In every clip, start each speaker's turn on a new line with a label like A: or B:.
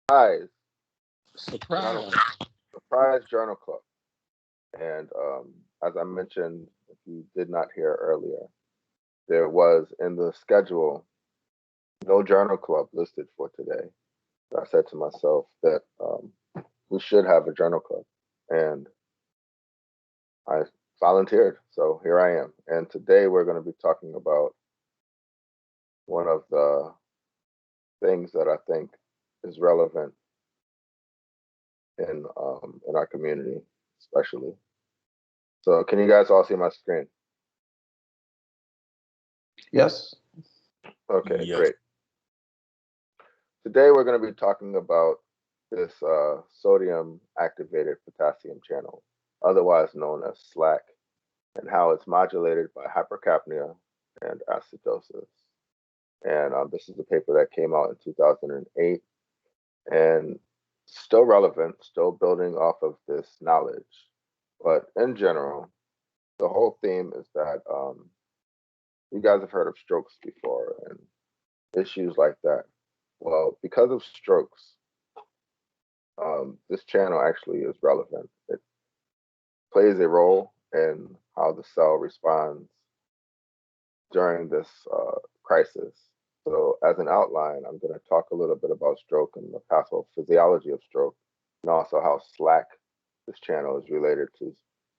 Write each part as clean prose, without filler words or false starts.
A: Surprise journal,
B: Surprise.
A: surprise journal club. And as I mentioned, if you did not hear earlier, there was in the schedule no journal club listed for today. So I said to myself that we should have a journal club, and I volunteered. So here I am. And today we're going to be talking about one of the things that I think is relevant in our community, especially. So can you guys all see my screen?
C: Yes.
A: Okay,
B: Yes.
A: great. Today we're going to be talking about this sodium activated potassium channel, otherwise known as SLAC, and how it's modulated by hypercapnia and acidosis. And this is a paper that came out in 2008 and still relevant, still building off of this knowledge. But in general, the whole theme is that you guys have heard of strokes before and issues like that. Well, because of strokes, this channel actually is relevant. It plays a role in how the cell responds during this crisis. So, as an outline, I'm going to talk a little bit about stroke and the pathophysiology of stroke, and also how SLAC, this channel, is related to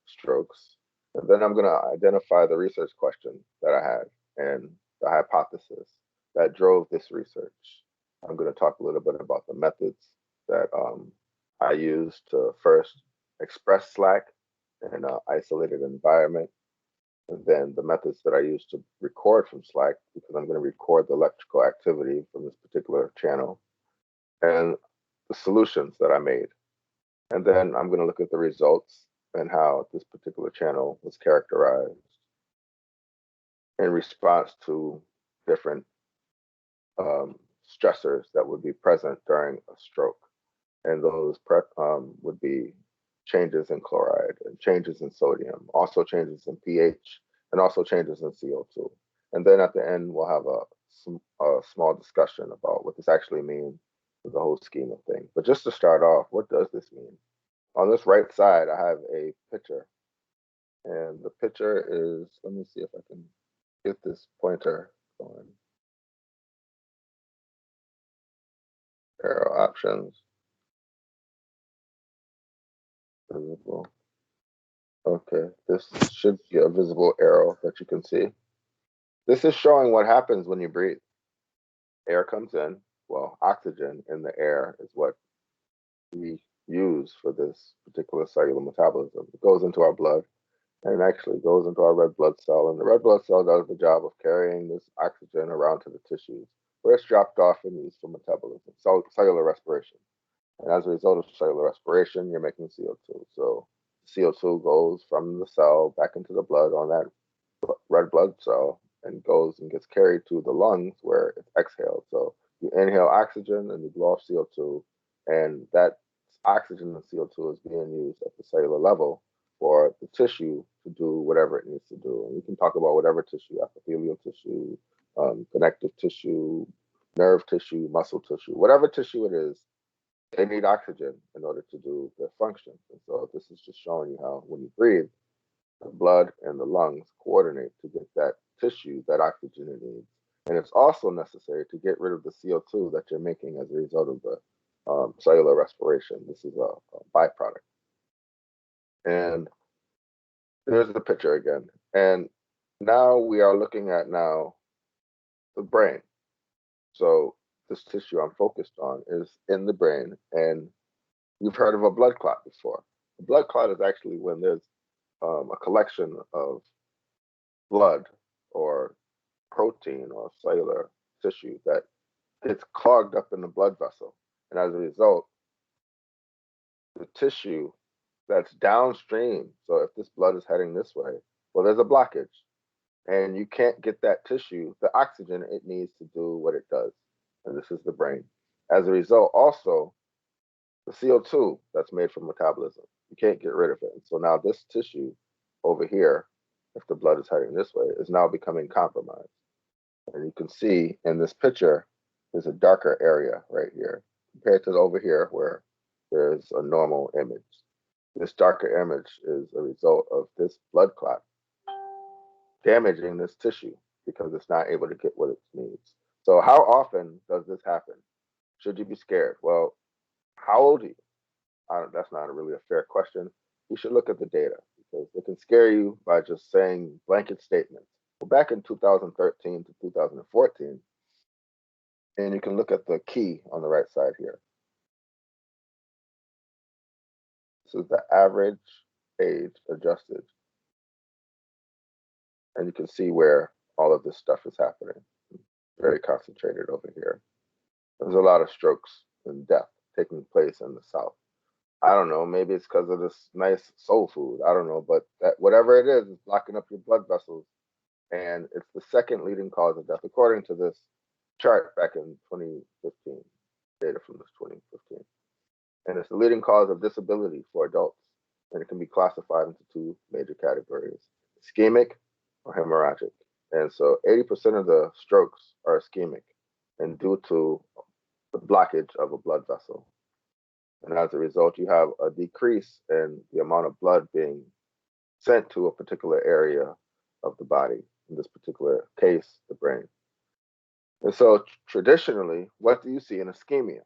A: strokes. And then I'm going to identify the research question that I had and the hypothesis that drove this research. I'm going to talk a little bit about the methods that I used to first express SLAC in an isolated environment, and then the methods that I use to record from Slack, because I'm going to record the electrical activity from this particular channel, and the solutions that I made. And then I'm going to look at the results and how this particular channel was characterized in response to different um, stressors that would be present during a stroke. And those would be changes in chloride and changes in sodium, also changes in pH, and also changes in CO2. And then at the end, we'll have a small discussion about what this actually means for the whole scheme of things. But just to start off, what does this mean? On this right side, I have a picture, and the picture is, let me see if I can get this pointer going. Arrow options, visible. Okay, this should be a visible arrow that you can see. This is showing what happens when you breathe. Air comes in. Well, oxygen in the air is what we use for this particular cellular metabolism. It goes into our blood and actually goes into our red blood cell. And the red blood cell does the job of carrying this oxygen around to the tissues where it's dropped off and used for metabolism, cellular respiration. And as a result of cellular respiration, you're making CO2. So CO2 goes from the cell back into the blood on that red blood cell and goes and gets carried to the lungs where it's exhaled. So you inhale oxygen and you blow off CO2, and that oxygen and CO2 is being used at the cellular level for the tissue to do whatever it needs to do. And we can talk about whatever tissue, epithelial tissue, connective tissue, nerve tissue, muscle tissue, whatever tissue it is, they need oxygen in order to do their functions. And so this is just showing you how when you breathe, the blood and the lungs coordinate to get that tissue that oxygen it needs. And it's also necessary to get rid of the CO2 that you're making as a result of the cellular respiration. This is a byproduct. And there's the picture again. And now we are looking at now the brain. So this tissue I'm focused on is in the brain. And you've heard of a blood clot before. A blood clot is actually when there's a collection of blood or protein or cellular tissue that gets clogged up in the blood vessel. And as a result, the tissue that's downstream, so if this blood is heading this way, well, there's a blockage. And you can't get that tissue the oxygen it needs to do what it does. And this is the brain. As a result, also, the CO2 that's made from metabolism, you can't get rid of it. And so now this tissue over here, if the blood is heading this way, is now becoming compromised. And you can see in this picture, there's a darker area right here compared to over here where there's a normal image. This darker image is a result of this blood clot damaging this tissue because it's not able to get what it needs. So how often does this happen? Should you be scared? Well, how old are you? That's not really a fair question. You should look at the data because it can scare you by just saying blanket statements. Well, back in 2013 to 2014, and you can look at the key on the right side here. This is the average age adjusted. And you can see where all of this stuff is happening. Very concentrated over here. There's a lot of strokes and death taking place in the South. I don't know, maybe it's because of this nice soul food. I don't know, but that whatever it is blocking up your blood vessels. And it's the second leading cause of death, according to this chart back in 2015, data from this 2015. And it's the leading cause of disability for adults. And it can be classified into two major categories, ischemic or hemorrhagic. And so 80% of the strokes are ischemic and due to the blockage of a blood vessel. And as a result, you have a decrease in the amount of blood being sent to a particular area of the body, in this particular case, the brain. And so traditionally, what do you see in ischemia?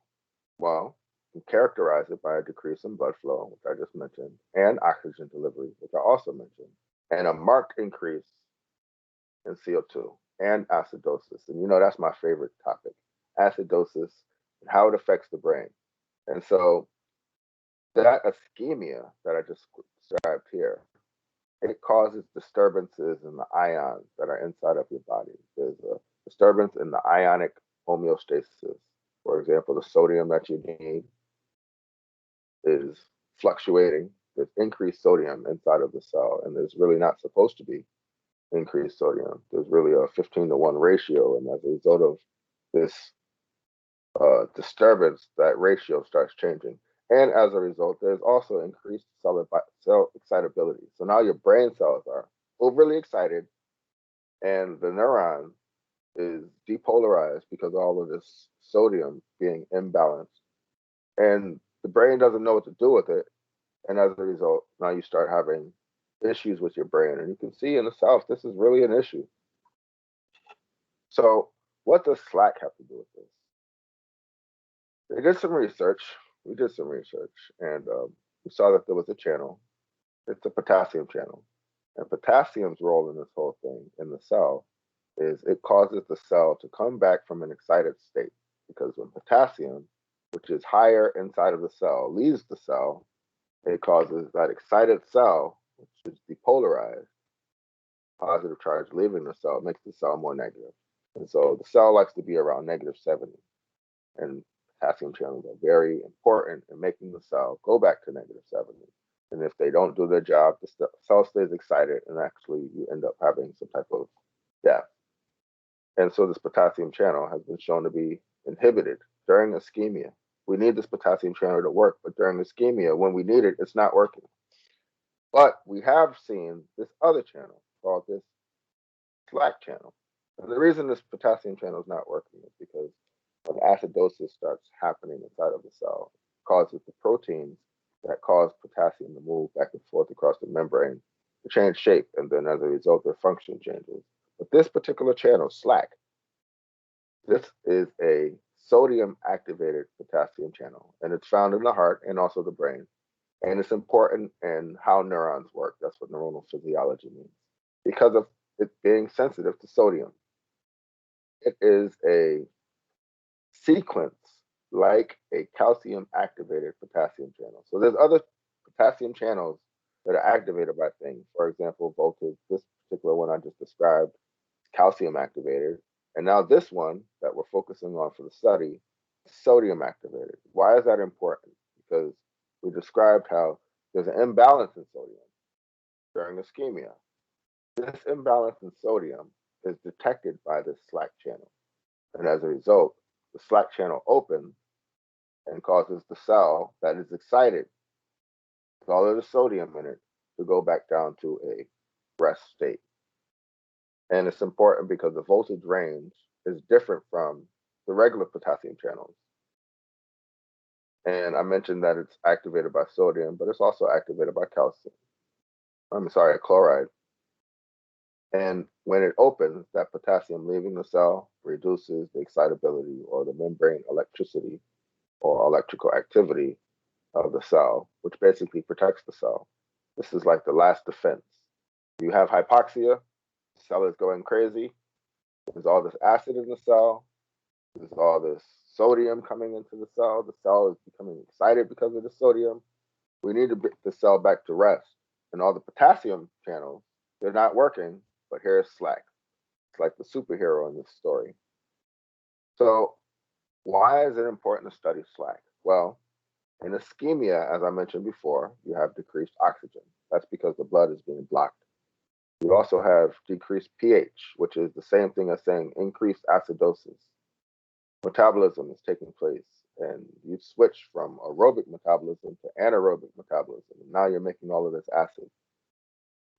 A: Well, you characterize it by a decrease in blood flow, which I just mentioned, and oxygen delivery, which I also mentioned, and a marked increase in CO2 and acidosis. And you know, that's my favorite topic, acidosis and how it affects the brain. And so that ischemia that I just described here, it causes disturbances in the ions that are inside of your body. There's a disturbance in the ionic homeostasis. For example, the sodium that you need is fluctuating. There's increased sodium inside of the cell, and there's really not supposed to be increased sodium. There's really a 15-to-1 ratio, and as a result of this disturbance, that ratio starts changing. And as a result, there's also increased cell excitability. So now your brain cells are overly excited, and the neuron is depolarized because of all of this sodium being imbalanced. And the brain doesn't know what to do with it. And as a result, now you start having issues with your brain. And you can see in the South, this is really an issue. So, what does Slack have to do with this? They did some research. We did some research, and we saw that there was a channel. It's a potassium channel. And potassium's role in this whole thing in the cell is it causes the cell to come back from an excited state. Because when potassium, which is higher inside of the cell, leaves the cell, it causes that excited cell, which is depolarized, positive charge leaving the cell, makes the cell more negative. And so the cell likes to be around negative 70. And potassium channels are very important in making the cell go back to negative 70. And if they don't do their job, the cell stays excited, and actually you end up having some type of death. And so this potassium channel has been shown to be inhibited during ischemia. We need this potassium channel to work, but during ischemia, when we need it, it's not working. But we have seen this other channel called this Slack channel. And the reason this potassium channel is not working is because when acidosis starts happening inside of the cell, it causes the proteins that cause potassium to move back and forth across the membrane to change shape, and then as a result, their function changes. But this particular channel, Slack, this is a sodium activated potassium channel, and it's found in the heart and also the brain. And it's important in how neurons work. That's what neuronal physiology means. Because of it being sensitive to sodium, it is a sequence like a calcium activated potassium channel. So there's other potassium channels that are activated by things. For example, voltage, this particular one I just described, calcium activated. And now this one that we're focusing on for the study, sodium activated. Why is that important? Because we described how there's an imbalance in sodium during ischemia. This imbalance in sodium is detected by this Slack channel. And as a result, the Slack channel opens and causes the cell that is excited with all of the sodium in it to go back down to a rest state. And it's important because the voltage range is different from the regular potassium channels. And I mentioned that it's activated by sodium, but it's also activated by calcium. I'm sorry, chloride. And when it opens, that potassium leaving the cell reduces the excitability or the membrane electricity or electrical activity of the cell, which basically protects the cell. This is like the last defense. You have hypoxia, the cell is going crazy. There's all this acid in the cell. There's all this sodium coming into the cell. The cell is becoming excited because of the sodium. We need to get the cell back to rest. And all the potassium channels, they're not working, but here's slack. It's like the superhero in this story. So, why is it important to study slack? Well, in ischemia, as I mentioned before, you have decreased oxygen. That's because the blood is being blocked. You also have decreased pH, which is the same thing as saying increased acidosis. Metabolism is taking place, and you switch from aerobic metabolism to anaerobic metabolism. And now you're making all of this acid.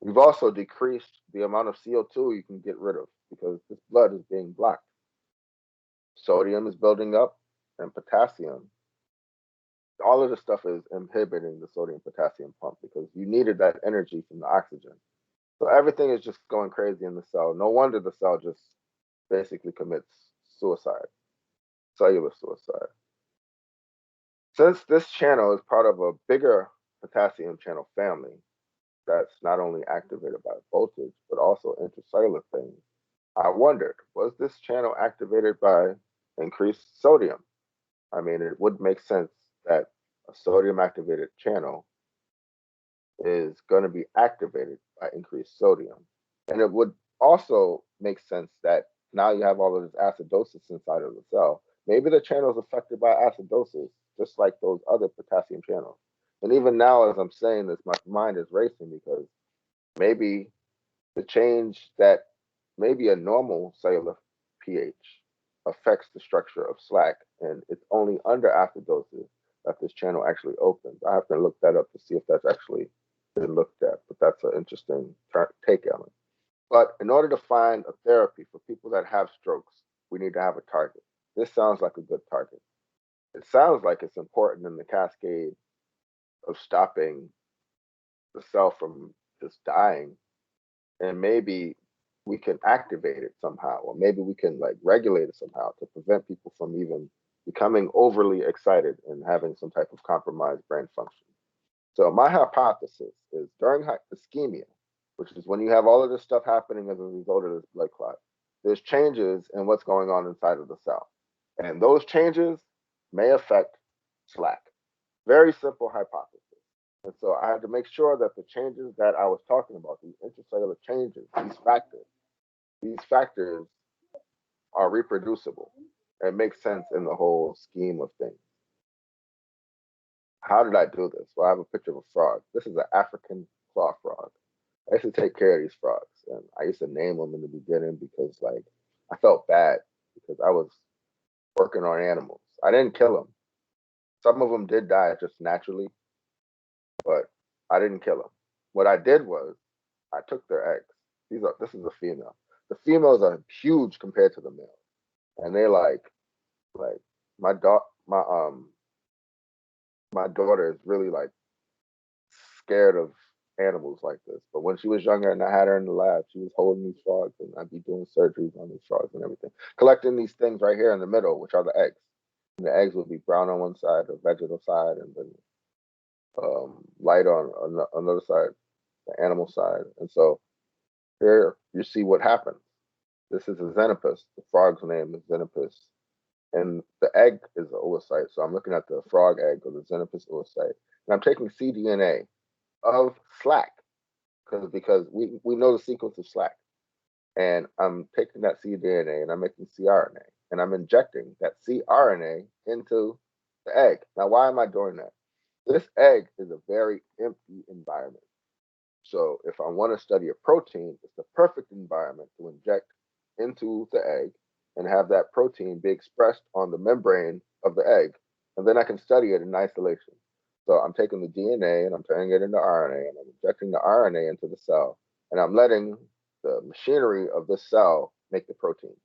A: You've also decreased the amount of CO2 you can get rid of because this blood is being blocked. Sodium is building up, and potassium. All of this stuff is inhibiting the sodium potassium pump because you needed that energy from the oxygen. So everything is just going crazy in the cell. No wonder the cell just basically commits suicide, cellular suicide. Since this channel is part of a bigger potassium channel family that's not only activated by voltage, but also intercellular things, I wondered, was this channel activated by increased sodium? I mean, it would make sense that a sodium activated channel is going to be activated by increased sodium. And it would also make sense that now you have all of this acidosis inside of the cell. Maybe the channel is affected by acidosis, just like those other potassium channels. And even now, as I'm saying this, my mind is racing because maybe the change that maybe a normal cellular pH affects the structure of slack, and it's only under acidosis that this channel actually opens. I have to look that up to see if that's actually been looked at, but that's an interesting take on it. But in order to find a therapy for people that have strokes, we need to have a target. This sounds like a good target. It sounds like it's important in the cascade of stopping the cell from just dying, and maybe we can activate it somehow, or maybe we can like regulate it somehow to prevent people from even becoming overly excited and having some type of compromised brain function. So my hypothesis is during ischemia, which is when you have all of this stuff happening as a result of this blood clot, there's changes in what's going on inside of the cell. And those changes may affect slack. Very simple hypothesis. And so I had to make sure that the changes that I was talking about, these intracellular changes, these factors are reproducible and make sense in the whole scheme of things. How did I do this? Well, I have a picture of a frog. This is an African claw frog. I used to take care of these frogs, and I used to name them in the beginning because, like, I felt bad because I was working on animals. I didn't kill them. Some of them did die just naturally, but I didn't kill them. What I did was I took their eggs. This is a female. The females are huge compared to the male, and they like my dog my daughter is really like scared of animals like this. But when she was younger and I had her in the lab, she was holding these frogs and I'd be doing surgeries on these frogs and everything, collecting these things right here in the middle, which are the eggs. And the eggs would be brown on one side, the vegetal side, and then light on another side, the animal side. And so here you see what happens. This is a xenopus. The frog's name is xenopus. And the egg is the oocyte. So I'm looking at the frog egg or the xenopus oocyte. And I'm taking cDNA of slack because we know the sequence of slack. And I'm taking that cDNA and I'm making cRNA and I'm injecting that cRNA into the egg. Now, why am I doing that? This egg is a very empty environment. So if I want to study a protein, it's the perfect environment to inject into the egg and have that protein be expressed on the membrane of the egg. And then I can study it in isolation. So I'm taking the DNA and I'm turning it into RNA and I'm injecting the RNA into the cell and I'm letting the machinery of the cell make the protein.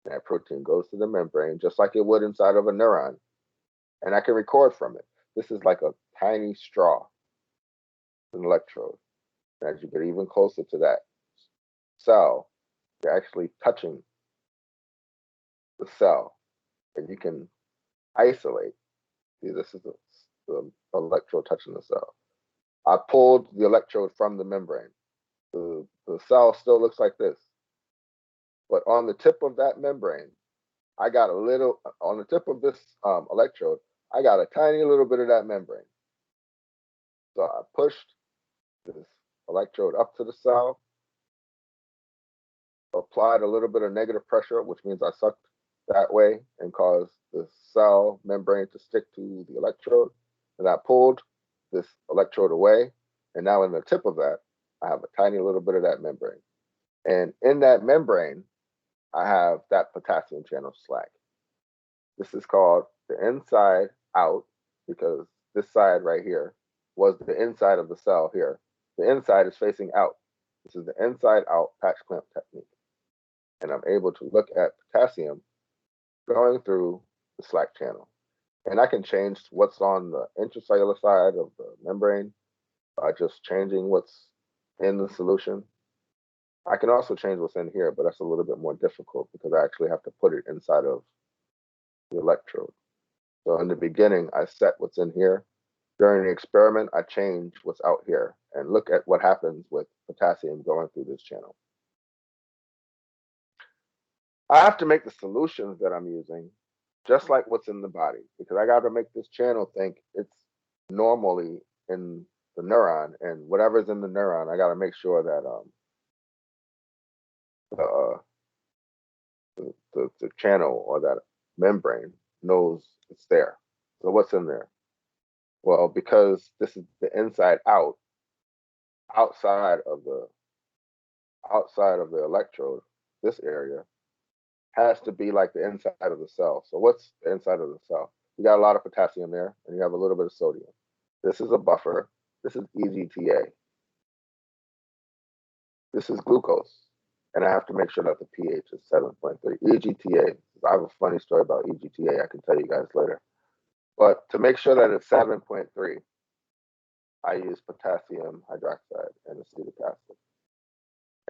A: And that protein goes to the membrane just like it would inside of a neuron. and I can record from it. This is like a tiny straw, an electrode. And as you get even closer to that cell, you're actually touching the cell, and you can isolate. See, this is the electrode touching the cell. I pulled the electrode from the membrane. The cell still looks like this, but on the tip of that membrane, I got a little, on the tip of this electrode, I got a tiny little bit of that membrane. So I pushed this electrode up to the cell, applied a little bit of negative pressure, which means I sucked that way and caused the cell membrane to stick to the electrode. And I pulled this electrode away. And now in the tip of that, I have a tiny little bit of that membrane. And in that membrane, I have that potassium channel slack. This is called the inside out, because this side right here was the inside of the cell here. The inside is facing out. This is the inside out patch clamp technique. And I'm able to look at potassium going through the slack channel. And I can change what's on the intracellular side of the membrane by just changing what's in the solution. I can also change what's in here, but that's a little bit more difficult because I actually have to put it inside of the electrode. So in the beginning, I set what's in here. During the experiment, I change what's out here and look at what happens with potassium going through this channel. I have to make the solutions that I'm using just like what's in the body, because I got to make this channel think it's normally in the neuron, and whatever's in the neuron, I got to make sure that the channel or that membrane knows it's there. So what's in there? Well, because this is the inside out, outside of the electrode, this area has to be like the inside of the cell. So what's the inside of the cell? You got a lot of potassium there, and you have a little bit of sodium. This is a buffer. This is EGTA. This is glucose. And I have to make sure that the pH is 7.3. EGTA, I have a funny story about EGTA I can tell you guys later. But to make sure that it's 7.3, I use potassium hydroxide and acetic acid.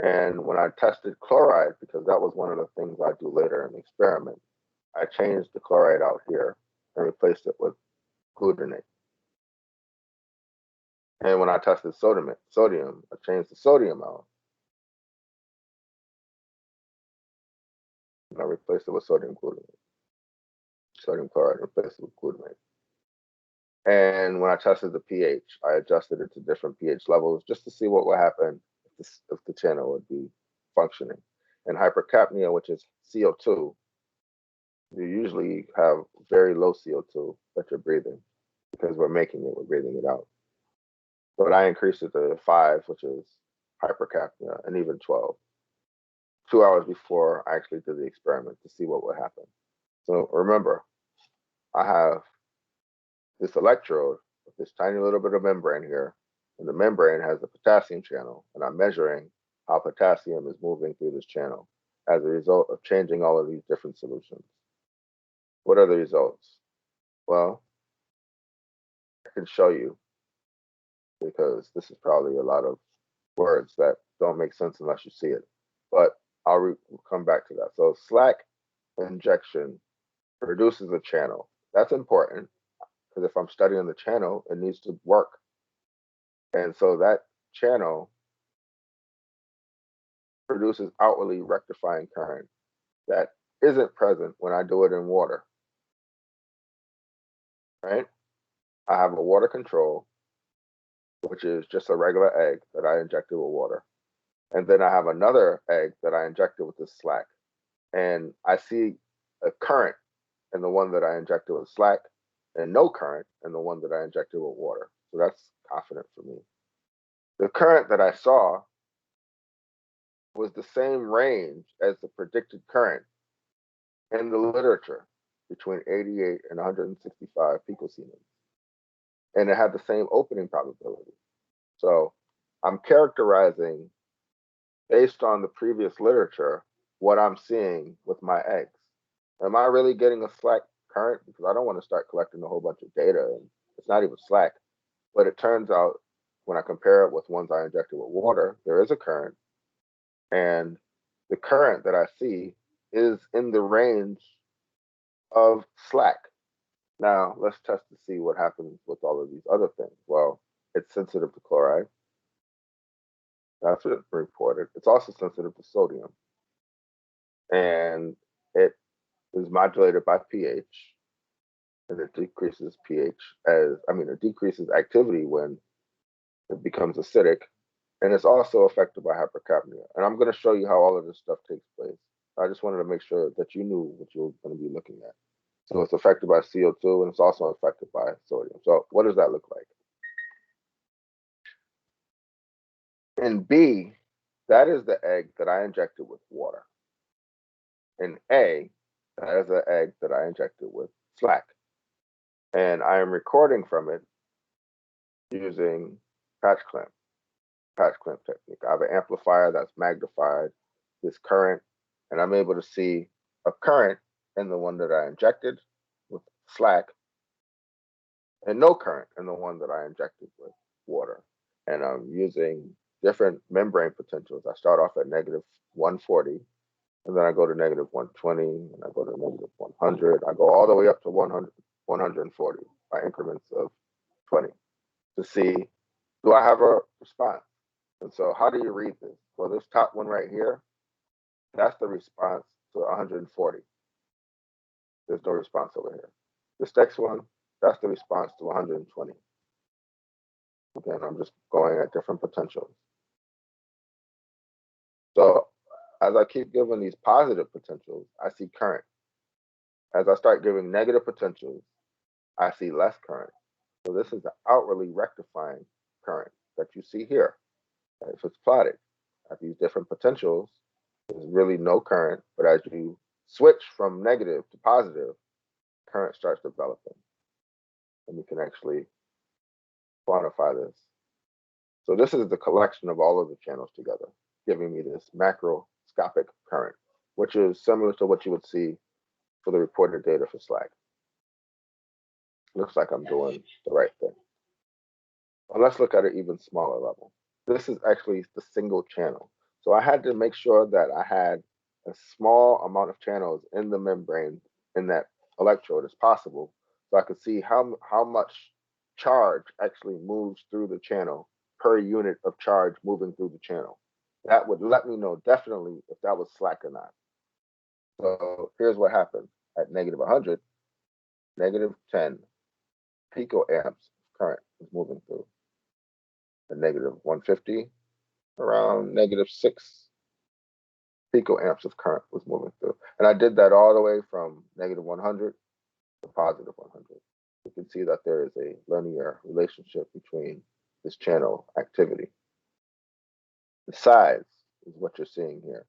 A: And when I tested chloride, because that was one of the things I do later in the experiment, I changed the chloride out here and replaced it with glutamate. And when I tested sodium, I changed the sodium out. And I replaced it with sodium glutamate. Sodium chloride, replaced it with glutamate. And when I tested the pH, I adjusted it to different pH levels just to see what would happen if the channel would be functioning. And hypercapnia, which is CO2, you usually have very low CO2 that you're breathing because we're breathing it out. But I increased it to 5, which is hypercapnia, and even 12, 2 hours before I actually did the experiment to see what would happen. So remember, I have this electrode with this tiny little bit of membrane here, and the membrane has a potassium channel, and I'm measuring how potassium is moving through this channel as a result of changing all of these different solutions. What are the results? Well, I can show you, because this is probably a lot of words that don't make sense unless you see it, but I'll come back to that. So slack injection produces a channel. That's important, because if I'm studying the channel, it needs to work. And so that channel produces outwardly rectifying current that isn't present when I do it in water, right? I have a water control, which is just a regular egg that I injected with water. And then I have another egg that I injected with this slack. And I see a current in the one that I injected with slack and no current in the one that I injected with water. So that's confident for me. The current that I saw was the same range as the predicted current in the literature, between 88 and 165 picosiemens. And it had the same opening probability. So I'm characterizing, based on the previous literature, what I'm seeing with my eggs. Am I really getting a slack current because I don't want to start collecting a whole bunch of data. And it's not even Slack. But it turns out when I compare it with ones I injected with water, there is a current. And the current that I see is in the range of Slack. Now, let's test to see what happens with all of these other things. Well, it's sensitive to chloride. That's what it reported. It's also sensitive to sodium. And it is modulated by pH. And it decreases pH it decreases activity when it becomes acidic. And it's also affected by hypercapnia. And I'm going to show you how all of this stuff takes place. I just wanted to make sure that you knew what you were going to be looking at. So it's affected by CO2 and it's also affected by sodium. So what does that look like? In B, that is the egg that I injected with water. In A, that is the egg that I injected with Slack. And I am recording from it using patch clamp technique. I have an amplifier that's magnified this current, and I'm able to see a current in the one that I injected with Slack and no current in the one that I injected with water. And I'm using different membrane potentials. I start off at negative 140, and then I go to negative 120, and I go to negative 100. I go all the way up to 100, 140 by increments of 20 to see, do I have a response? And so how do you read this? Well, this top one right here, that's the response to 140. There's no response over here. This next one, that's the response to 120. Again, I'm just going at different potentials. So as I keep giving these positive potentials, I see current. As I start giving negative potentials, I see less current. So this is the outwardly rectifying current that you see here. If it's plotted at these different potentials, there's really no current, but as you switch from negative to positive, current starts developing. And we can actually quantify this. So this is the collection of all of the channels together, giving me this macroscopic current, which is similar to what you would see for the reported data for Slack. Looks like I'm doing the right thing. Well, let's look at an even smaller level. This is actually the single channel. So I had to make sure that I had a small amount of channels in the membrane in that electrode as possible, so I could see how much charge actually moves through the channel per unit of charge moving through the channel. That would let me know definitely if that was Slack or not. So here's what happened at negative 100, negative 10 picoamps current is moving through. At negative 150, around negative 6 picoamps of current was moving through. And I did that all the way from negative 100 to positive 100. You can see that there is a linear relationship between this channel activity. The size is what you're seeing here.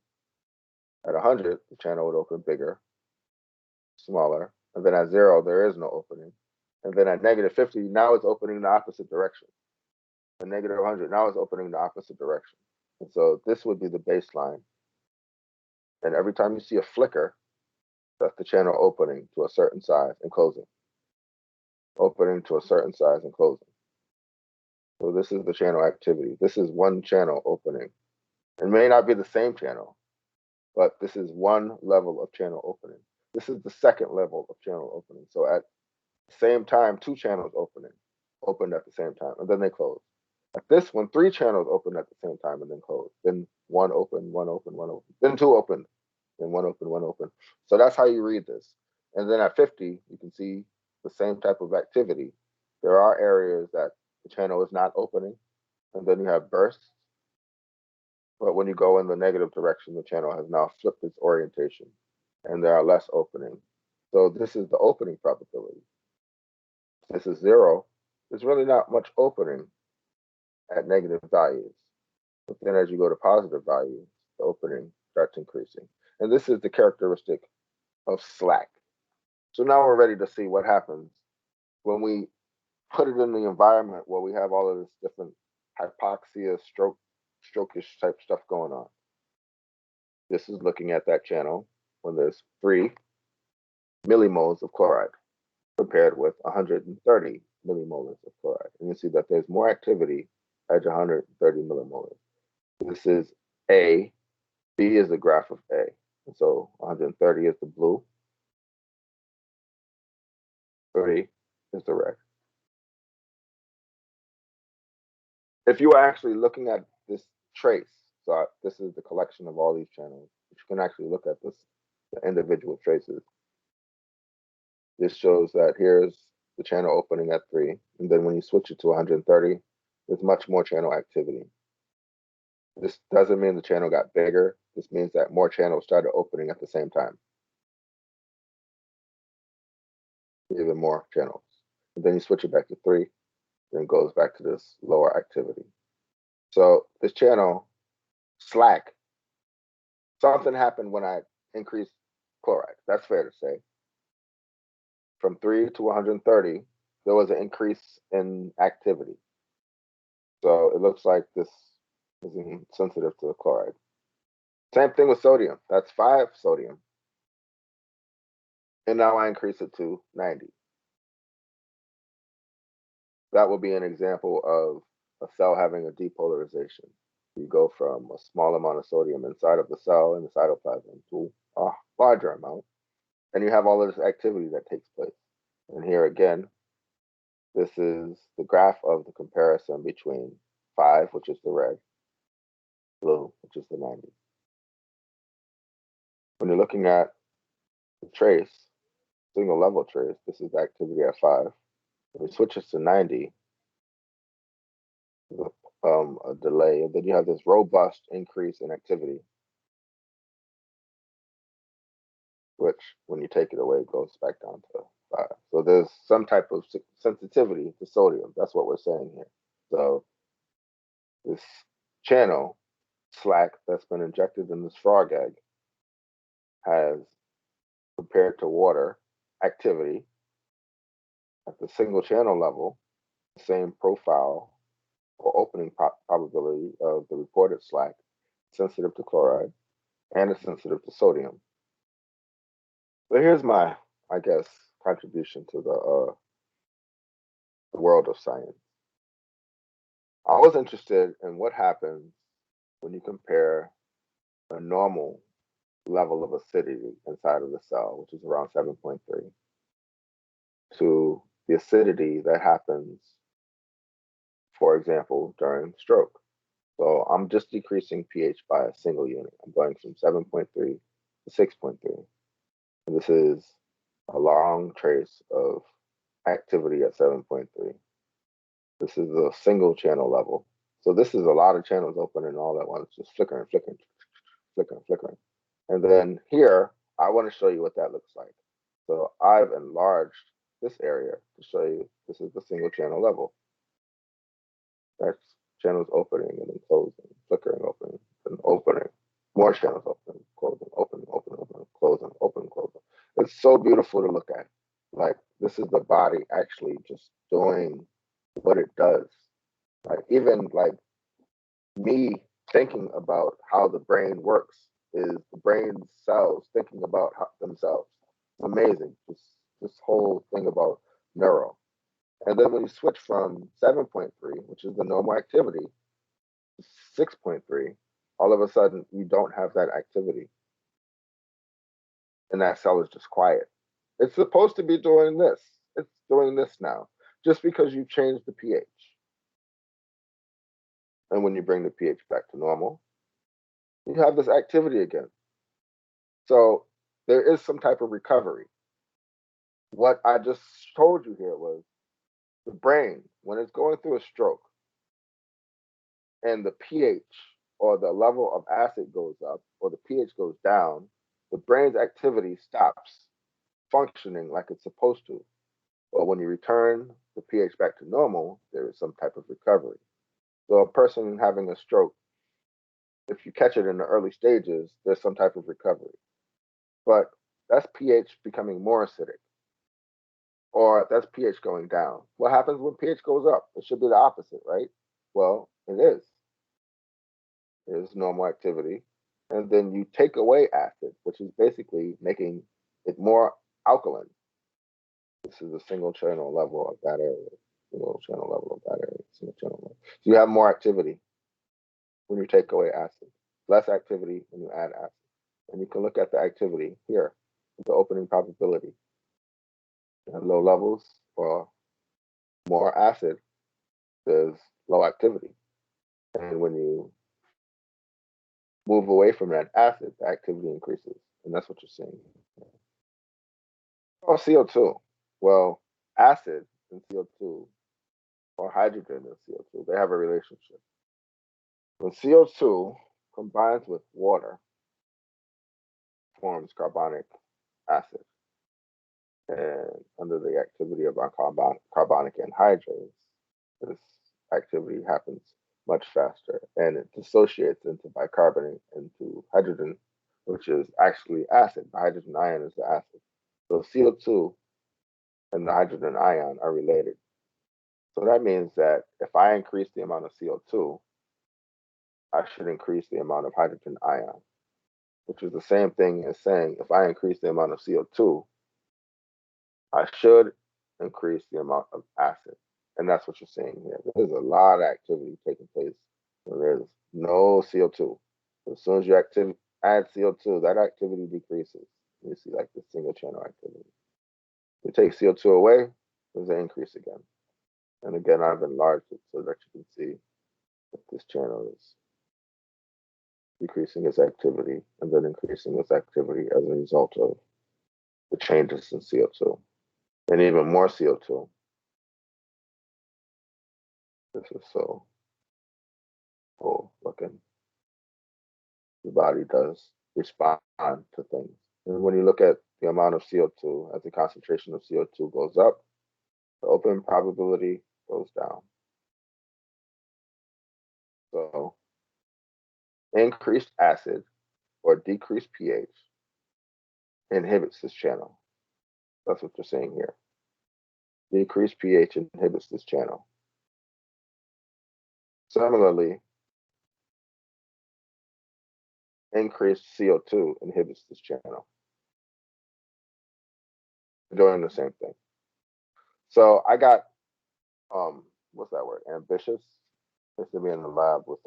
A: At 100, the channel would open bigger, smaller, and then at 0, there is no opening. And then at negative 50, now it's opening the opposite direction. At negative 100, now it's opening the opposite direction. And so this would be the baseline. And every time you see a flicker, that's the channel opening to a certain size and closing. Opening to a certain size and closing. So this is the channel activity. This is one channel opening. It may not be the same channel, but this is one level of channel opening. This is the second level of channel opening. So at the same time, two channels opened at the same time, and then they close. At this one, three channels opened at the same time and then closed. Then one open, one open, one open. Then two opened, then one open, one open. So that's how you read this. And then at 50, you can see the same type of activity. There are areas that the channel is not opening, and then you have bursts. But when you go in the negative direction, the channel has now flipped its orientation, and there are less openings. So this is the opening probability. This is 0. There's really not much opening at negative values. But then as you go to positive values, the opening starts increasing. And this is the characteristic of Slack. So now we're ready to see what happens when we put it in the environment where we have all of this different hypoxia, strokish type stuff going on. This is looking at that channel when there's 3 millimoles of chloride. compared with 130 millimolars of chloride. And you see that there's more activity at 130 millimolars. This is A. B is the graph of A. And so 130 is the blue. 3 is the red. If you are actually looking at this trace, so this is the collection of all these channels, but you can actually look at this, the individual traces. This shows that here's the channel opening at 3, and then when you switch it to 130, there's much more channel activity. This doesn't mean the channel got bigger. This means that more channels started opening at the same time. Even more channels. And then you switch it back to 3, then it goes back to this lower activity. So this channel, slack, something happened when I increased chloride. That's fair to say. From 3 to 130, there was an increase in activity. So it looks like this is sensitive to the chloride. Same thing with sodium. That's 5 sodium. And now I increase it to 90. That would be an example of a cell having a depolarization. You go from a small amount of sodium inside of the cell in the cytoplasm to a larger amount. And you have all of this activity that takes place. And here again, this is the graph of the comparison between 5, which is the red, blue, which is the 90. When you're looking at the trace, single level trace, this is the activity at 5. When it switches to 90, a delay, and then you have this robust increase in activity, which when you take it away, it goes back down to 5. So there's some type of sensitivity to sodium. That's what we're saying here. So this channel, slack, that's been injected in this frog egg has, compared to water, activity at the single channel level, the same profile or opening probability of the reported slack, sensitive to chloride, and is sensitive to sodium. But here's my, I guess, contribution to the world of science. I was interested in what happens when you compare a normal level of acidity inside of the cell, which is around 7.3, to the acidity that happens, for example, during stroke. So I'm just decreasing pH by a single unit. I'm going from 7.3 to 6.3. And this is a long trace of activity at 7.3. This is a single channel level. So this is a lot of channels opening all at once, just flickering, flickering, flickering, flickering. And then here, I want to show you what that looks like. So I've enlarged this area to show you this is the single channel level. That's channels opening and then closing, flickering, opening, and opening. More channels opening, closing, opening, opening, opening, closing, opening, closing. It's so beautiful to look at. Like this is the body actually just doing what it does. Like even like me thinking about how the brain works is the brain cells thinking about themselves. It's amazing. This whole thing about neuro. And then when you switch from 7.3, which is the normal activity, to 6.3, all of a sudden you don't have that activity. And that cell is just quiet. It's supposed to be doing this. It's doing this now, just because you changed the pH. And when you bring the pH back to normal, you have this activity again. So there is some type of recovery. What I just told you here was the brain, when it's going through a stroke and the pH or the level of acid goes up or the pH goes down, the brain's activity stops functioning like it's supposed to. But when you return the pH back to normal, there is some type of recovery. So a person having a stroke, if you catch it in the early stages, there's some type of recovery. But that's pH becoming more acidic, or that's pH going down. What happens when pH goes up? It should be the opposite, right? Well, it is. It is normal activity. And then you take away acid, which is basically making it more alkaline. This is a single channel level of that area. Single channel level of that area. Single channel level. So you have more activity when you take away acid. Less activity when you add acid. And you can look at the activity here, the opening probability. You have low levels or more acid, there's low activity. And when you move away from that acid, the activity increases. And that's what you're seeing. Oh, CO2. Well, acid and CO2, or hydrogen and CO2, they have a relationship. When CO2 combines with water, forms carbonic acid. And under the activity of our carbonic anhydrase, this activity happens much faster, and it dissociates into bicarbonate into hydrogen, which is actually acid. The hydrogen ion is the acid. So CO2 and the hydrogen ion are related. So that means that if I increase the amount of CO2, I should increase the amount of hydrogen ion, which is the same thing as saying if I increase the amount of CO2, I should increase the amount of acid. And that's what you're seeing here. There's a lot of activity taking place when there's no CO2. As soon as you add CO2, that activity decreases. You see like the single channel activity. You take CO2 away, there's an increase again. And again, I've enlarged it so that you can see that this channel is decreasing its activity and then increasing its activity as a result of the changes in CO2 and even more CO2. This is so cool looking. The body does respond to things. And when you look at the amount of CO2, as the concentration of CO2 goes up, the open probability goes down. So increased acid or decreased pH inhibits this channel. That's what you're seeing here. Decreased pH inhibits this channel. Similarly, increased CO2 inhibits this channel. Doing the same thing. So I got what's that word? Ambitious. Just to be in the lab with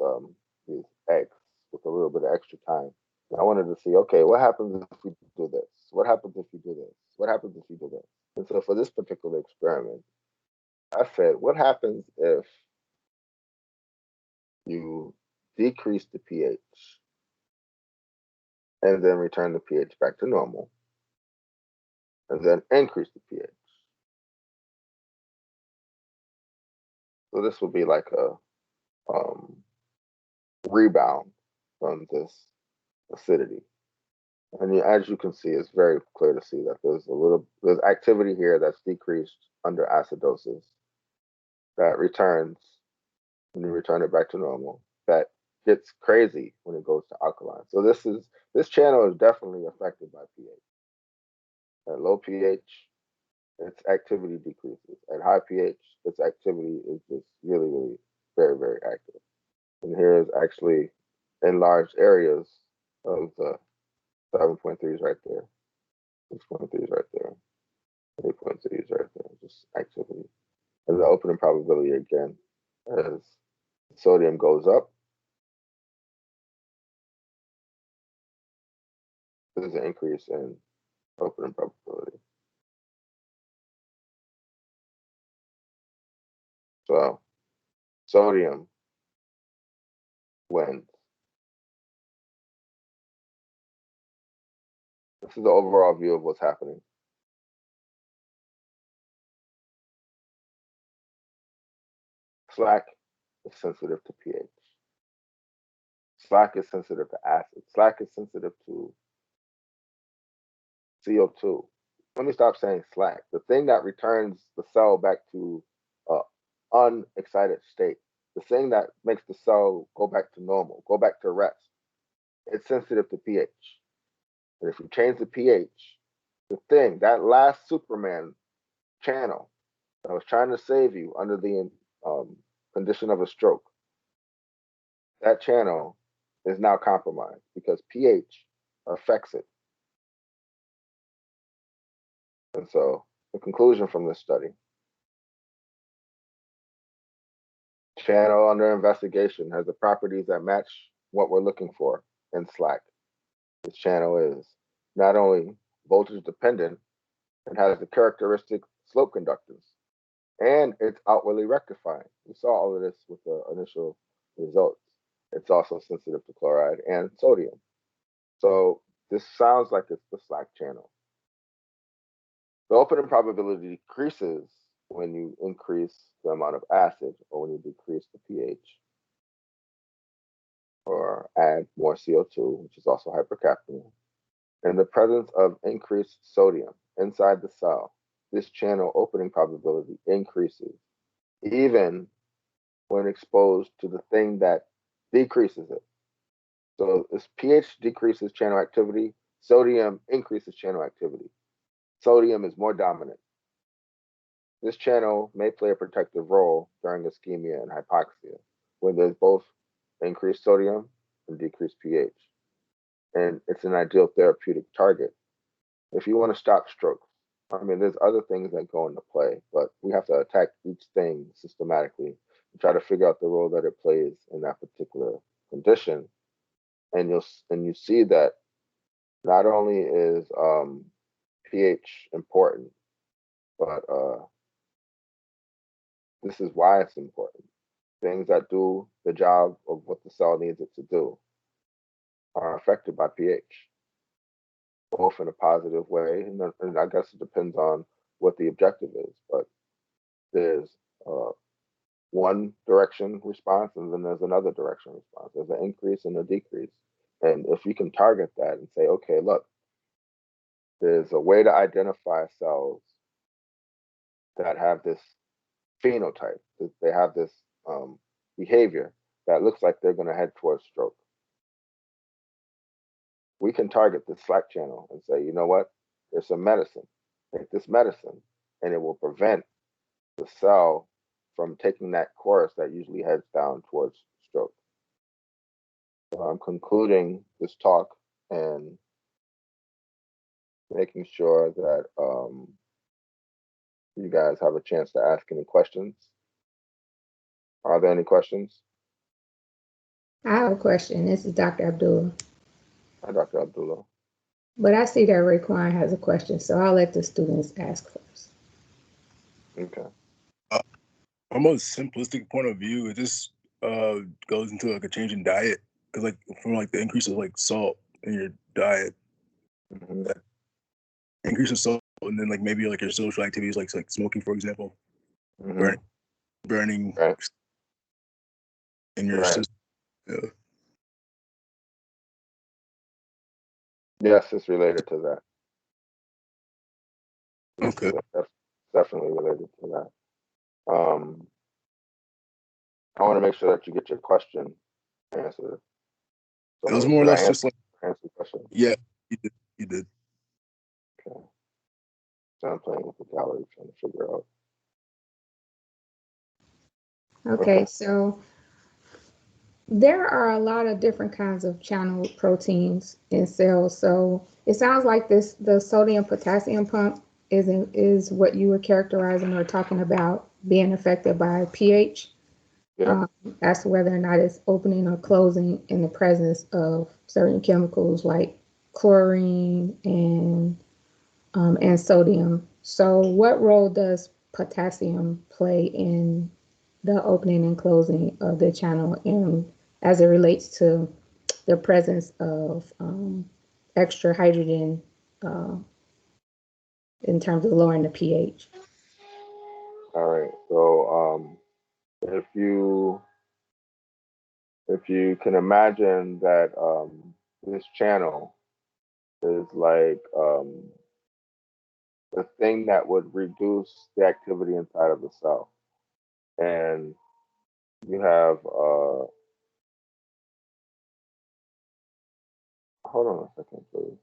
A: these eggs with a little bit of extra time. And I wanted to see, okay, what happens if we do this? What happens if we do this? What happens if we do this? And so for this particular experiment, I said, what happens if you decrease the pH and then return the pH back to normal and then increase the pH? So this would be like a rebound from this acidity. And as you can see, it's very clear to see that there's activity here that's decreased under acidosis that returns when you return it back to normal. That gets crazy when it goes to alkaline. So this channel is definitely affected by pH. At low pH, its activity decreases. At high pH, its activity is just really, really very, very active. And here is actually enlarged areas of the 7.3s right there. 6.3 is right there. 8.3 is right there. Just activity. And the opening probability again, as sodium goes up, there's an increase in opening probability. So sodium wins. This is the overall view of what's happening. Slack is sensitive to pH. Slack is sensitive to acid. Slack is sensitive to CO2. Let me stop saying slack. The thing that returns the cell back to unexcited state, the thing that makes the cell go back to normal, go back to rest, it's sensitive to pH. And if you change the pH, the thing, that last Superman channel that was trying to save you under the condition of a stroke, that channel is now compromised because pH affects it. And so The conclusion from this study. Channel under investigation has the properties that match what we're looking for in Slack. This channel is not only voltage dependent, it has the characteristic slope conductance, and it's outwardly rectifying. We saw all of this with the initial results. It's also sensitive to chloride and sodium. So this sounds like it's the Slack channel. The opening probability decreases when you increase the amount of acid or when you decrease the pH or add more CO2, which is also hypercapnia. In the presence of increased sodium inside the cell, this channel opening probability increases, even when exposed to the thing that decreases it. So this pH decreases channel activity, sodium increases channel activity. Sodium is more dominant. This channel may play a protective role during ischemia and hypoxia, when there's both increased sodium and decreased pH. And it's an ideal therapeutic target if you want to stop strokes. I mean, there's other things that go into play, but we have to attack each thing systematically and try to figure out the role that it plays in that particular condition. And you see that not only is pH important, but this is why it's important. Things that do the job of what the cell needs it to do are affected by pH, both in a positive way, and I guess it depends on what the objective is, but there's one direction response and then there's another direction response. There's an increase and a decrease. And if you can target that and say, okay, look, there's a way to identify cells that have this phenotype, that they have this behavior that looks like they're going to head towards stroke. We can target the Slack channel and say, you know what, there's some medicine. Take this medicine and it will prevent the cell from taking that course that usually heads down towards stroke. So I'm concluding this talk and making sure that you guys have a chance to ask any questions. Are there any questions?
B: I have a question. This is Dr. Abdullah.
A: Hi, Dr. Abdullah.
B: But I see that Raekwon has a question, so I'll let the students ask first.
A: Okay.
C: From a simplistic point of view, it just goes into like a change in diet, because like from like the increase of like salt in your diet, that increase of salt, and then like maybe like your social activities, like smoking, for example, burning
A: right.
C: in your system. Yeah.
A: Yes, it's related to that.
C: Okay.
A: That's definitely related to that. I want to make sure that you get your question answered. So
C: it was more or less just like
A: answer the question.
C: Yeah, you did.
A: Okay. So I'm playing with the gallery, trying to figure out.
B: Okay, so there are a lot of different kinds of channel proteins in cells. So it sounds like the sodium potassium pump is what you were characterizing or talking about being affected by pH.
A: Yeah.
B: As to whether or not it's opening or closing in the presence of certain chemicals like chlorine and sodium. So what role does potassium play in the opening and closing of the channel, and as it relates to the presence of extra hydrogen in terms of lowering the pH?
A: All right. So if you can imagine that this channel is like the thing that would reduce the activity inside of the cell, and you have hold on a second, please.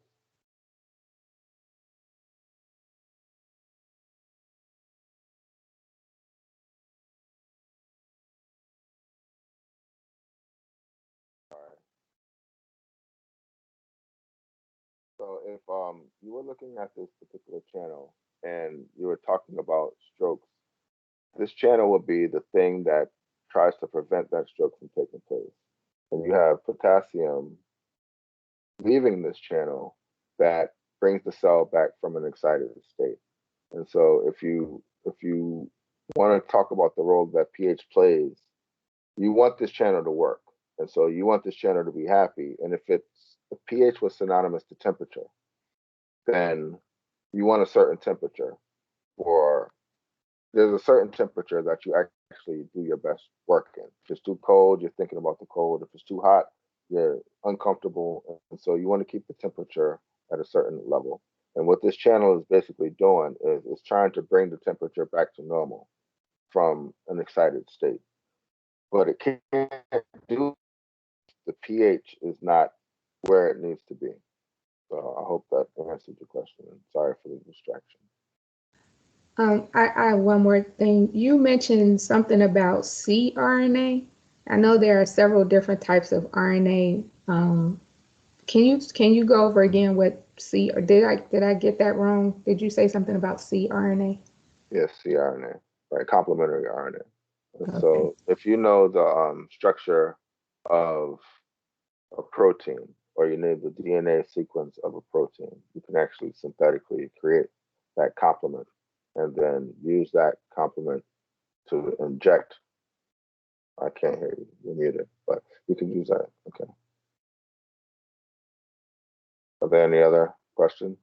A: So if you were looking at this particular channel and you were talking about strokes, this channel will be the thing that tries to prevent that stroke from taking place. And you have potassium leaving this channel that brings the cell back from an excited state. And so if you want to talk about the role that pH plays, you want this channel to work. And so you want this channel to be happy. And if pH was synonymous to temperature, then you want a certain temperature for there's a certain temperature that you actually do your best work in. If it's too cold, you're thinking about the cold. If it's too hot, you're uncomfortable. And so you want to keep the temperature at a certain level. And what this channel is basically doing is it's trying to bring the temperature back to normal from an excited state. But it can't do the pH is not where it needs to be. So I hope that answered your question. And sorry for the distraction.
B: I have one more thing. You mentioned something about cRNA. I know there are several different types of RNA. Can you go over again what C, or did I get that wrong? Did you say something about cRNA?
A: Yes, cRNA, right? Complementary RNA. And
B: Okay.
A: so if you know the structure of a protein, or you know the DNA sequence of a protein, you can actually synthetically create that complement and then use that complement to inject. I can't hear you. You're muted, but you can use that. Okay. Are there any other questions?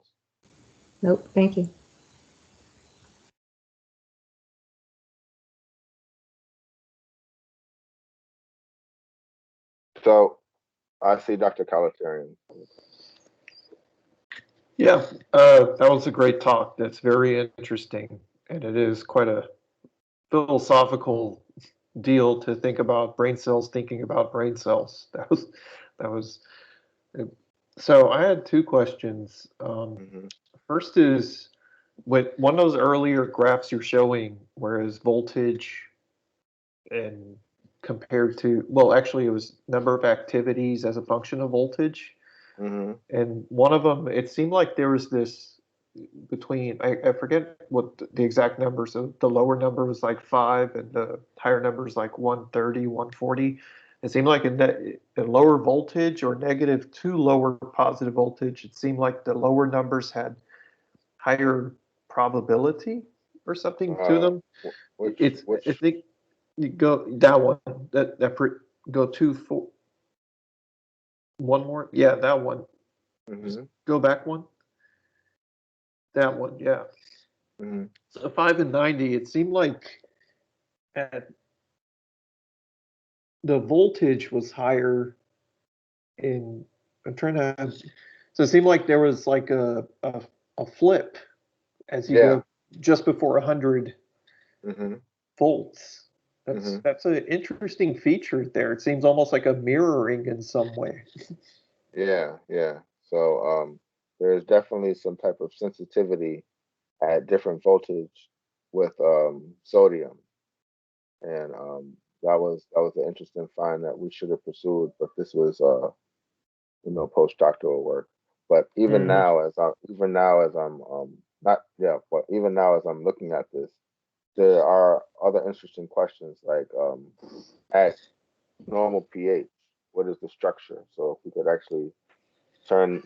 B: Nope. Thank you.
A: So I see Dr. Calitarian.
D: Yeah, that was a great talk. That's very interesting, and it is quite a philosophical deal to think about brain cells thinking about brain cells. That was. So I had two questions. First is with one of those earlier graphs you're showing, whereas voltage and compared to, well, actually it was number of activities as a function of voltage. And one of them, it seemed like there was this between, I forget what the exact number. So the lower number was like 5 and the higher number was like 130, 140. It seemed like a lower voltage or -2 lower positive voltage, it seemed like the lower numbers had higher probability or something to them. I think you go that one, go 2, 4, one more. Yeah, that one. Go back one. That one, yeah. So 5 and 90, it seemed like at the voltage was higher in, I'm trying to, so it seemed like there was like a flip as you go just before 100 volts. That's an interesting feature there. It seems almost like a mirroring in some way.
A: Yeah. So there's definitely some type of sensitivity at different voltage with sodium, and that was an interesting find that we should have pursued, but this was postdoctoral work. But even now, as I'm looking at this, there are other interesting questions like at normal pH, what is the structure? So if we could actually turn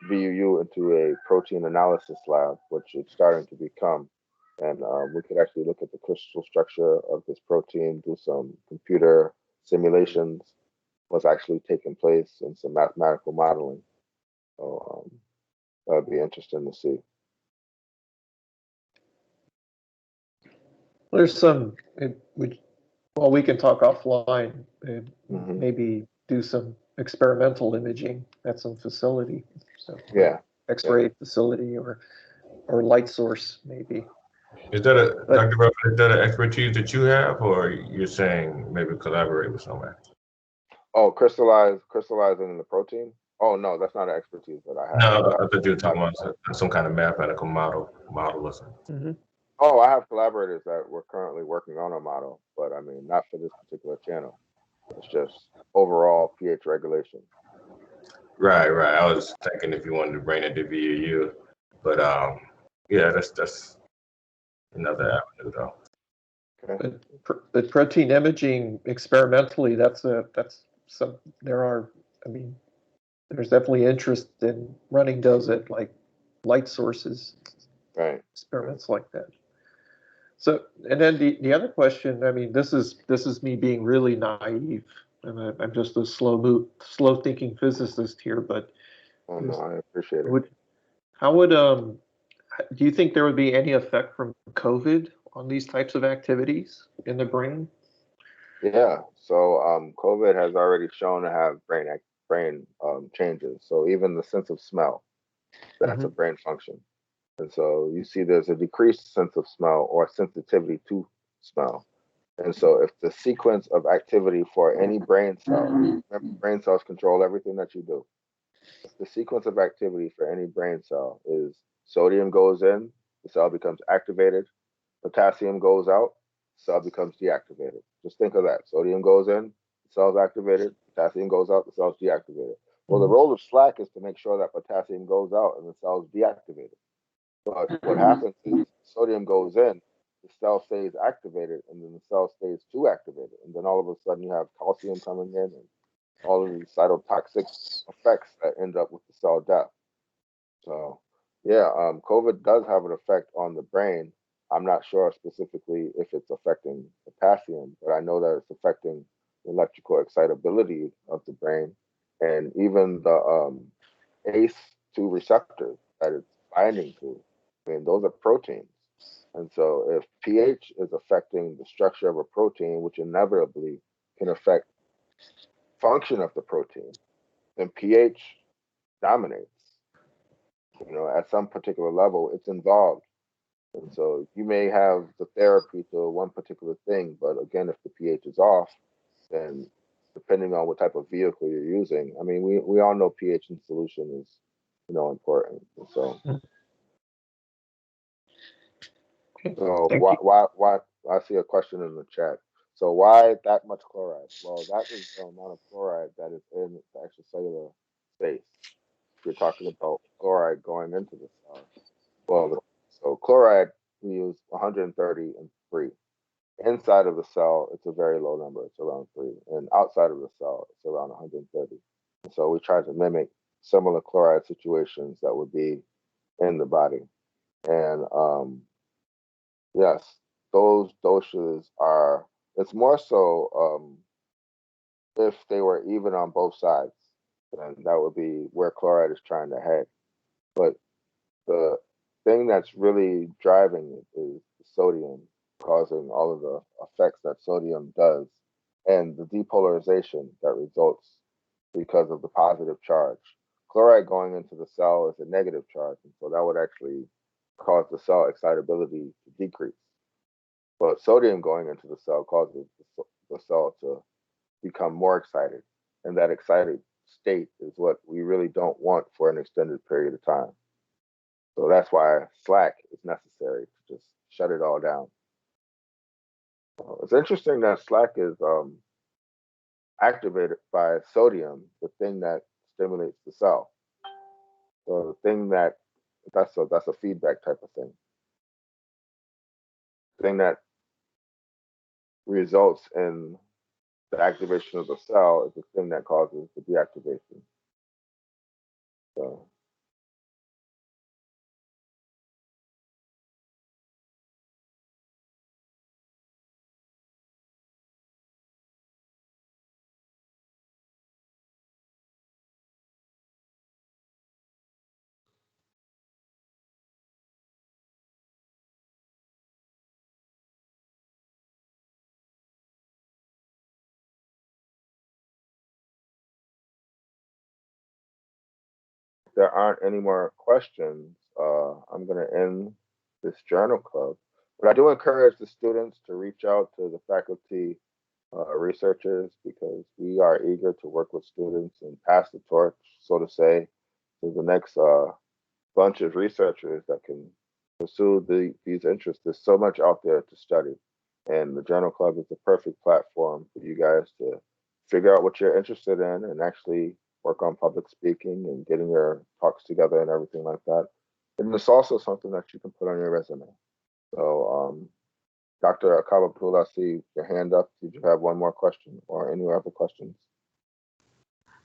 A: VUU into a protein analysis lab, which it's starting to become, and we could actually look at the crystal structure of this protein, do some computer simulations, what's actually taking place, and some mathematical modeling. So that would be interesting to see.
D: There's some, we can talk offline and maybe do some experimental imaging at some facility. So X-ray facility or light source maybe.
E: Is that Dr. Ruffin, is that an expertise that you have, or you're saying maybe collaborate with someone?
A: Oh, crystallizing in the protein? Oh no, that's not an expertise that I have.
E: No, I thought you were talking about some kind of mathematical model or something.
A: Oh, I have collaborators that we're currently working on a model, but I mean, not for this particular channel. It's just overall pH regulation.
E: Right. I was thinking if you wanted to bring it to VUU, but yeah, that's another avenue though.
A: Okay.
D: But protein imaging experimentally, that's some, there are, I mean, there's definitely interest in running those at like light sources,
A: Right.
D: experiments like that. So, and then the other question, I mean, this is me being really naive, and I'm just a slow thinking physicist here, but
A: Oh no, I appreciate it.
D: how would do you think there would be any effect from COVID on these types of activities in the brain?
A: Yeah. So COVID has already shown to have brain changes. So even the sense of smell, that's a brain function. And so you see there's a decreased sense of smell or sensitivity to smell. And so if the sequence of activity for any brain cell, remember, brain cells control everything that you do. If the sequence of activity for any brain cell is sodium goes in, the cell becomes activated, potassium goes out, the cell becomes deactivated. Just think of that. Sodium goes in, the cell's activated, potassium goes out, the cell's deactivated. Well, the role of Slack is to make sure that potassium goes out and the cell's deactivated. But what happens is sodium goes in, the cell stays activated, and then the cell stays too activated. And then all of a sudden you have calcium coming in and all of these cytotoxic effects that end up with the cell death. So, yeah, COVID does have an effect on the brain. I'm not sure specifically if it's affecting potassium, but I know that it's affecting the electrical excitability of the brain and even the ACE2 receptors that it's binding to. I mean, those are proteins. And so if pH is affecting the structure of a protein, which inevitably can affect function of the protein, then pH dominates. You know, at some particular level, it's involved. And so you may have the therapy to one particular thing, but again, if the pH is off, then depending on what type of vehicle you're using, I mean, we all know pH in solution is, you know, important. And so, so
D: Thank you.
A: why, I see a question in the chat. So why that much chloride? Well, that is the amount of chloride that is in the extracellular space. If you're talking about chloride going into the cell, well, so chloride, we use 130 and 3. Inside of the cell, it's a very low number. It's around 3. And outside of the cell, it's around 130. And so we try to mimic similar chloride situations that would be in the body. And yes, those doses are, it's more so if they were even on both sides, then that would be where chloride is trying to head. But the thing that's really driving it is the sodium, causing all of the effects that sodium does and the depolarization that results because of the positive charge. Chloride going into the cell is a negative charge, and so that would actually cause the cell excitability to decrease. But sodium going into the cell causes the cell to become more excited, and that excited state is what we really don't want for an extended period of time. So that's why Slack is necessary to just shut it all down. It's interesting that Slack is activated by sodium, the thing that stimulates the cell. So the thing that's a feedback type of thing. The thing that results in the activation of the cell is the thing that causes the deactivation. So if there aren't any more questions, I'm going to end this journal club. But I do encourage the students to reach out to the faculty researchers because we are eager to work with students and pass the torch, so to say, to the next bunch of researchers that can pursue these interests. There's so much out there to study, and the Journal Club is the perfect platform for you guys to figure out what you're interested in and actually work on public speaking and getting your talks together and everything like that. And it's also something that you can put on your resume. So, Dr. Akabapul, I see your hand up. Did you have one more question or any other questions?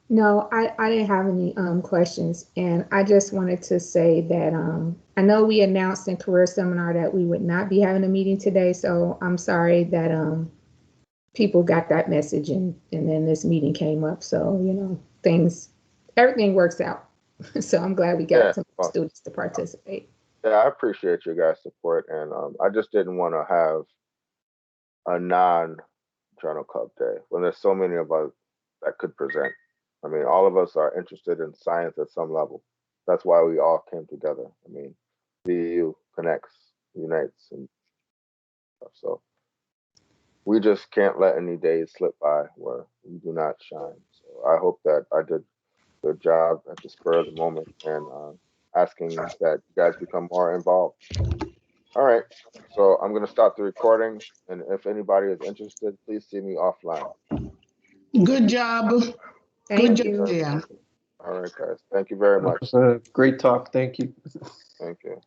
B: No, I didn't have any questions, and I just wanted to say that I know we announced in career seminar that we would not be having a meeting today, so I'm sorry that people got that message and then this meeting came up. So everything works out. So I'm glad we got some students to participate.
A: Yeah, I appreciate your guys' support, and I just didn't want to have a non-journal club day when there's so many of us that could present. I mean, all of us are interested in science at some level. That's why we all came together. I mean, VU connects, unites, and stuff. So we just can't let any days slip by where we do not shine. So I hope that I did a good job at the spur of the moment and asking that you guys become more involved. All right. So I'm going to stop the recording. And if anybody is interested, please see me offline.
F: Good job.
B: Thank
F: Good
B: you.
F: job. Yeah.
A: All right, guys. Thank you very much.
D: That was a great talk. Thank you.
A: Thank you.